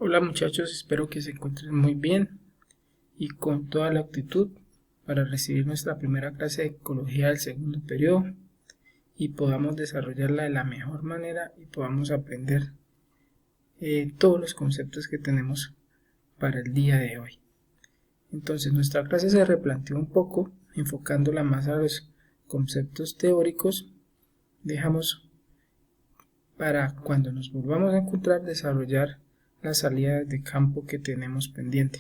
Hola muchachos, espero que se encuentren muy bien y con toda la actitud para recibir nuestra primera clase de ecología del segundo periodo y podamos desarrollarla de la mejor manera y podamos aprender todos los conceptos que tenemos para el día de hoy. Entonces nuestra clase se replanteó un poco, enfocándola más a los conceptos teóricos. Dejamos para cuando nos volvamos a encontrar desarrollar las salidas de campo que tenemos pendiente.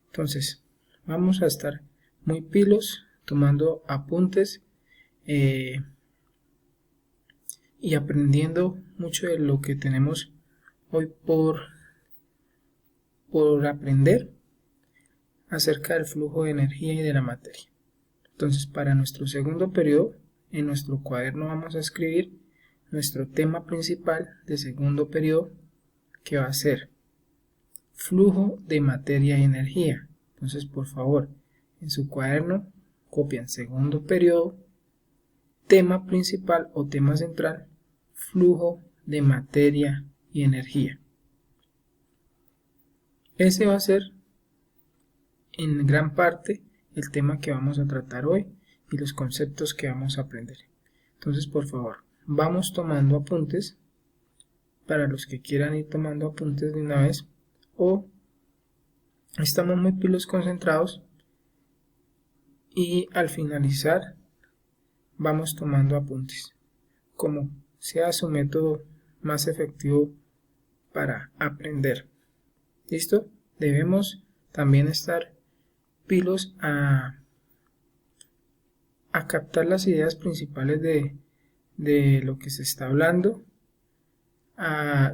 Entonces vamos a estar muy pilos tomando apuntes y aprendiendo mucho de lo que tenemos hoy por aprender acerca del flujo de energía y de la materia. Entonces para nuestro segundo periodo en nuestro cuaderno vamos a escribir nuestro tema principal de segundo periodo, que va a ser flujo de materia y energía. Entonces por favor en su cuaderno copian segundo periodo, tema principal o tema central, flujo de materia y energía. Ese va a ser en gran parte el tema que vamos a tratar hoy y los conceptos que vamos a aprender. Entonces por favor vamos tomando apuntes para los que quieran ir tomando apuntes de una vez, o estamos muy pilos concentrados y al finalizar vamos tomando apuntes, como sea su método más efectivo para aprender. ¿Listo? Debemos también estar pilos a captar las ideas principales de lo que se está hablando.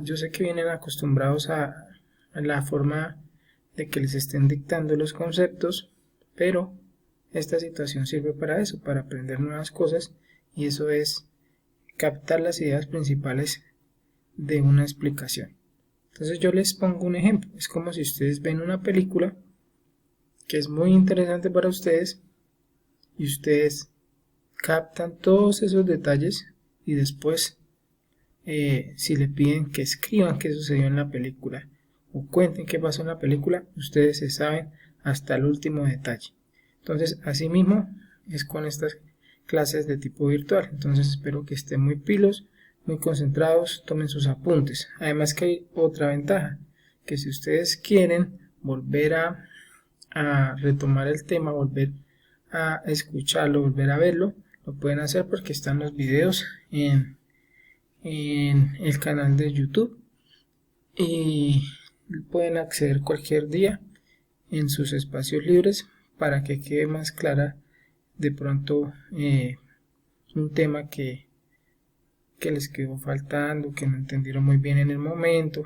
Yo sé que vienen acostumbrados a la forma de que les estén dictando los conceptos, pero esta situación sirve para eso, para aprender nuevas cosas, y eso es captar las ideas principales de una explicación. Entonces yo les pongo un ejemplo. Es como si ustedes ven una película que es muy interesante para ustedes y ustedes captan todos esos detalles y después si le piden que escriban qué sucedió en la película o cuenten qué pasó en la película, ustedes se saben hasta el último detalle. Entonces asimismo es con estas clases de tipo virtual. Entonces espero que estén muy pilos, muy concentrados, tomen sus apuntes. Además que hay otra ventaja, que si ustedes quieren volver a retomar el tema, volver a escucharlo, volver a verlo, lo pueden hacer porque están los videos en el canal de YouTube y pueden acceder cualquier día en sus espacios libres para que quede más clara de pronto un tema que les quedó faltando, que no entendieron muy bien en el momento,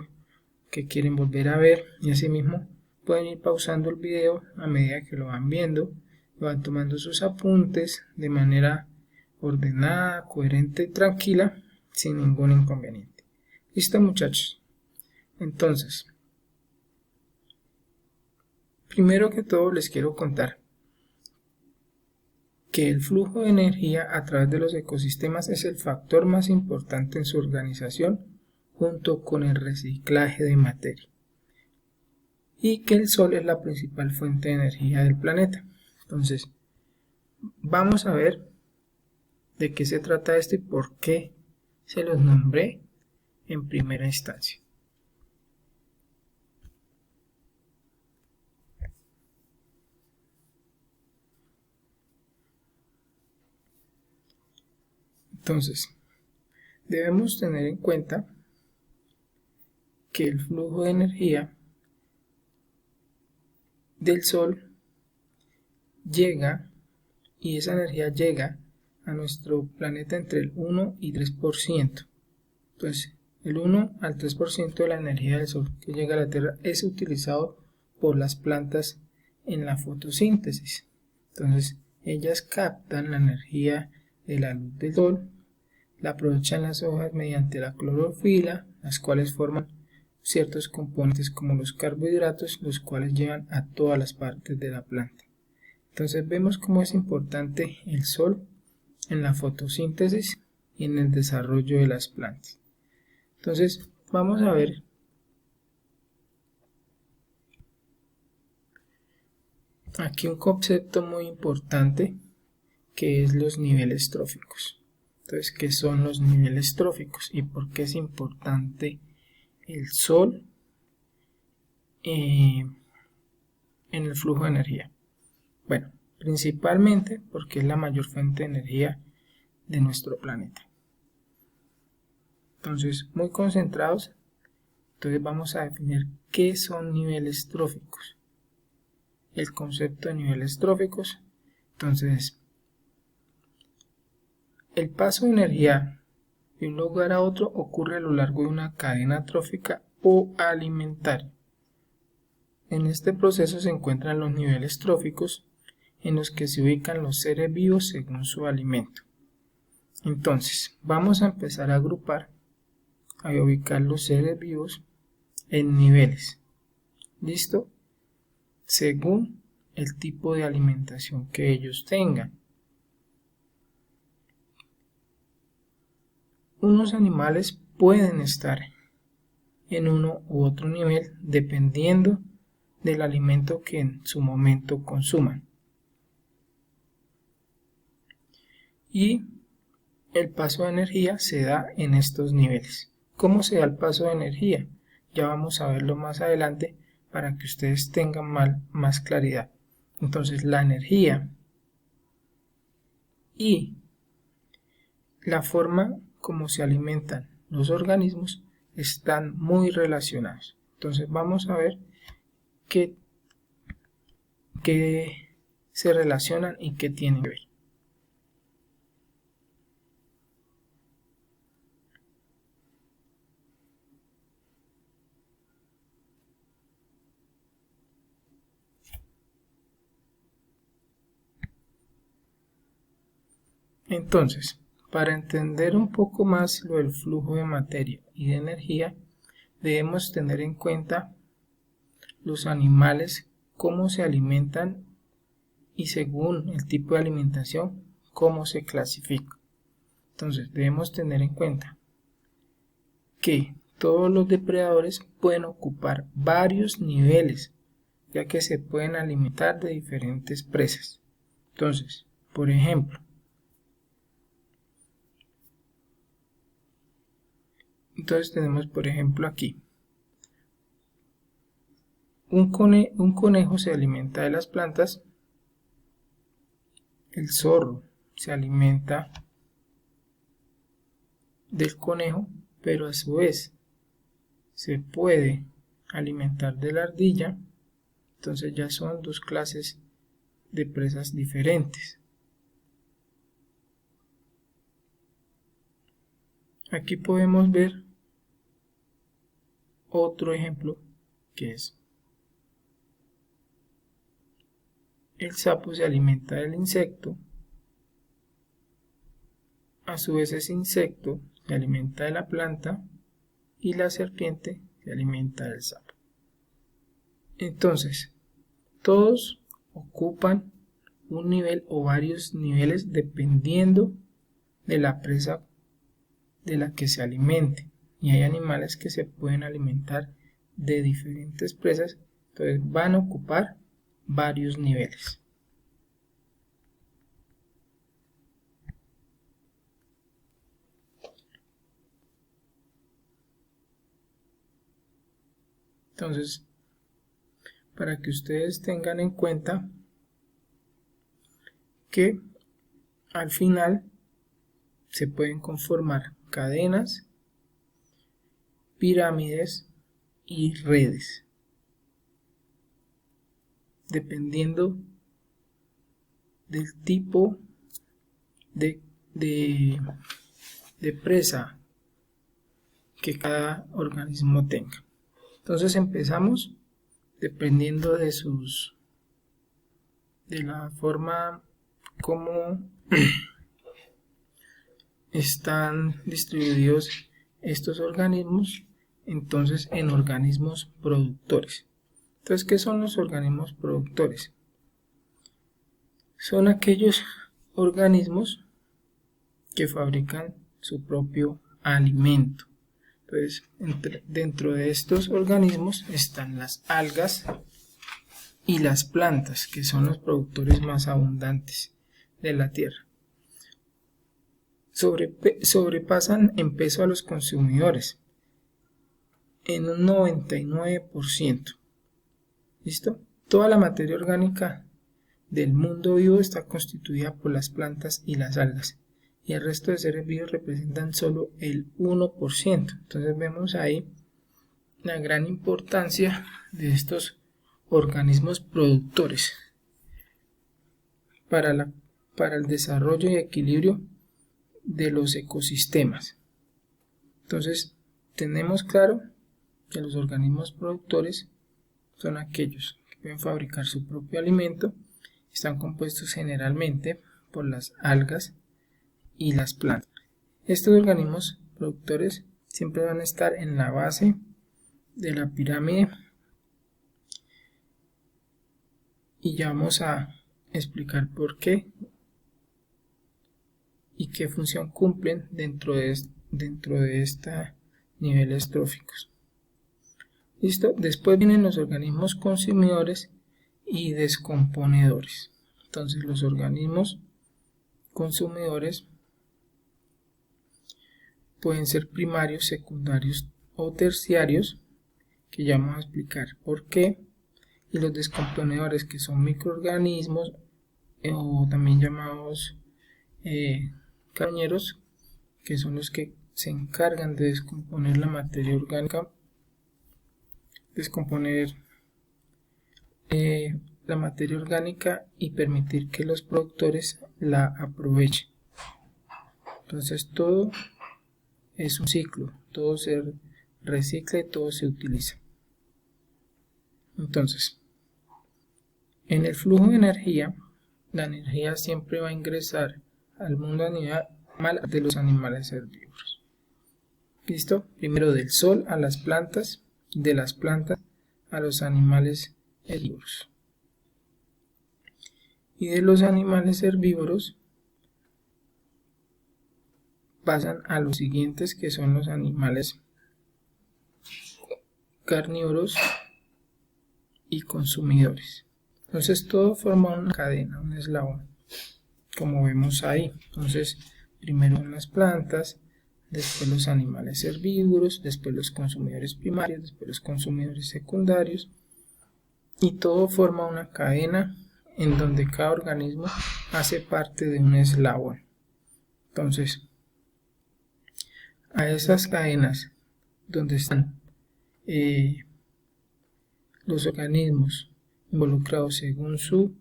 que quieren volver a ver, y asimismo pueden ir pausando el video a medida que lo van viendo, van tomando sus apuntes de manera ordenada, coherente y tranquila, sin ningún inconveniente. ¿Listo, muchachos? Entonces, primero que todo les quiero contar que el flujo de energía a través de los ecosistemas es el factor más importante en su organización, junto con el reciclaje de materia, y que el Sol es la principal fuente de energía del planeta. Entonces, vamos a ver de qué se trata esto y por qué se los nombré en primera instancia. Entonces, debemos tener en cuenta que el flujo de energía del Sol llega, y esa energía llega a nuestro planeta entre el 1 y 3%. Entonces, el 1 al 3% de la energía del Sol que llega a la Tierra es utilizado por las plantas en la fotosíntesis. Entonces, ellas captan la energía de la luz del Sol, la aprovechan las hojas mediante la clorofila, las cuales forman ciertos componentes como los carbohidratos, los cuales llegan a todas las partes de la planta. Entonces vemos cómo es importante el Sol en la fotosíntesis y en el desarrollo de las plantas. Entonces vamos a ver aquí un concepto muy importante que es los niveles tróficos. Entonces, ¿qué son los niveles tróficos y por qué es importante el Sol en el flujo de energía? Bueno, principalmente porque es la mayor fuente de energía de nuestro planeta. Entonces, muy concentrados, entonces vamos a definir qué son niveles tróficos. El concepto de niveles tróficos, entonces, el paso de energía de un lugar a otro ocurre a lo largo de una cadena trófica o alimentaria. En este proceso se encuentran los niveles tróficos en los que se ubican los seres vivos según su alimento. Entonces, vamos a empezar a agrupar, a ubicar los seres vivos en niveles. ¿Listo? Según el tipo de alimentación que ellos tengan. Unos animales pueden estar en uno u otro nivel dependiendo del alimento que en su momento consuman. Y el paso de energía se da en estos niveles. ¿Cómo se da el paso de energía? Ya vamos a verlo más adelante para que ustedes tengan más claridad. Entonces, la energía y la forma como se alimentan los organismos están muy relacionados. Entonces, vamos a ver qué se relacionan y qué tienen que ver. Entonces, para entender un poco más lo del flujo de materia y de energía, debemos tener en cuenta los animales, cómo se alimentan y según el tipo de alimentación, cómo se clasifica. Entonces, debemos tener en cuenta que todos los depredadores pueden ocupar varios niveles, ya que se pueden alimentar de diferentes presas. Entonces, por ejemplo, tenemos por ejemplo aquí un conejo se alimenta de las plantas, el zorro se alimenta del conejo, pero a su vez se puede alimentar de la ardilla. Entonces ya son dos clases de presas diferentes. Aquí podemos ver otro ejemplo que es el sapo se alimenta del insecto, a su vez ese insecto se alimenta de la planta y la serpiente se alimenta del sapo. Entonces, todos ocupan un nivel o varios niveles dependiendo de la presa de la que se alimente. Y hay animales que se pueden alimentar de diferentes presas, entonces van a ocupar varios niveles. Entonces, para que ustedes tengan en cuenta que al final se pueden conformar cadenas, pirámides y redes, dependiendo del tipo de presa que cada organismo tenga. Entonces empezamos dependiendo de la forma como están distribuidos estos organismos, entonces en organismos productores. Entonces, ¿qué son los organismos productores? Son aquellos organismos que fabrican su propio alimento. Entonces, dentro de estos organismos están las algas, y las plantas, que son los productores más abundantes de la tierra. Sobrepasan en peso a los consumidores en un 99%. ¿Listo? Toda la materia orgánica del mundo vivo está constituida por las plantas y las algas, y el resto de seres vivos representan solo el 1%. Entonces vemos ahí la gran importancia de estos organismos productores para el desarrollo y equilibrio de los ecosistemas. Entonces tenemos claro que los organismos productores son aquellos que pueden fabricar su propio alimento. Están compuestos generalmente por las algas y las plantas. Estos organismos productores siempre van a estar en la base de la pirámide, y ya vamos a explicar por qué y qué función cumplen dentro de estos niveles tróficos. ¿Listo? Después vienen los organismos consumidores y descomponedores. Entonces los organismos consumidores pueden ser primarios, secundarios o terciarios, que ya vamos a explicar por qué. Y los descomponedores, que son microorganismos o también llamados carroñeros, que son los que se encargan de descomponer la materia orgánica, la materia orgánica y permitir que los productores la aprovechen. Entonces todo es un ciclo, todo se recicla y todo se utiliza. Entonces, en el flujo de energía, la energía siempre va a ingresar al mundo animal de los animales herbívoros. ¿Listo? Primero del sol a las plantas, de las plantas a los animales herbívoros. Y de los animales herbívoros pasan a los siguientes, que son los animales carnívoros y consumidores. Entonces todo forma una cadena, un eslabón, como vemos ahí. Entonces primero las plantas, después los animales herbívoros, después los consumidores primarios, después los consumidores secundarios, y todo forma una cadena en donde cada organismo hace parte de un eslabón. Entonces, a esas cadenas donde están los organismos involucrados según su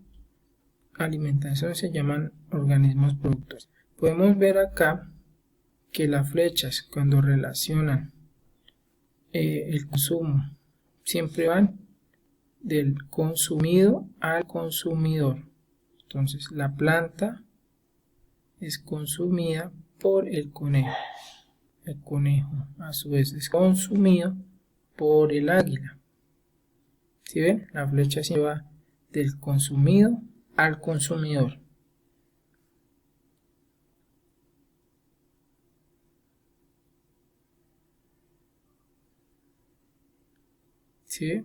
alimentación se llaman organismos productores. Podemos ver acá que las flechas, cuando relacionan el consumo, siempre van del consumido al consumidor. Entonces la planta es consumida por el conejo. El conejo a su vez es consumido por el águila. ¿Sí ven? La flecha se va del consumido al consumidor. ¿Sí?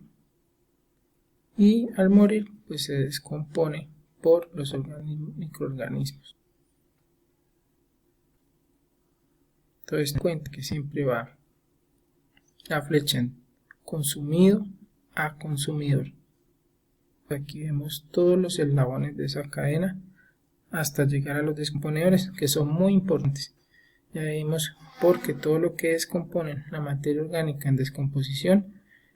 Y al morir pues se descompone por los microorganismos. Entonces ten en cuenta que siempre va la flecha en consumido a consumidor. Aquí vemos todos los eslabones de esa cadena hasta llegar a los descomponedores, que son muy importantes. Ya vimos porque todo lo que descomponen la materia orgánica en descomposición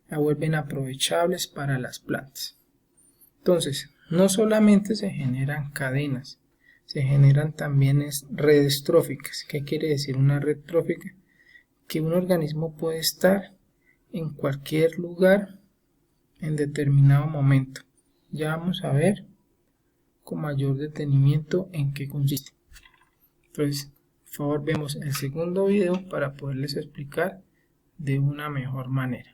la vuelven aprovechables para las plantas. Entonces, no solamente se generan cadenas, se generan también redes tróficas. ¿Qué quiere decir una red trófica? Que un organismo puede estar en cualquier lugar en determinado momento. Ya vamos a ver con mayor detenimiento en qué consiste. Entonces, por favor, vemos el segundo video para poderles explicar de una mejor manera.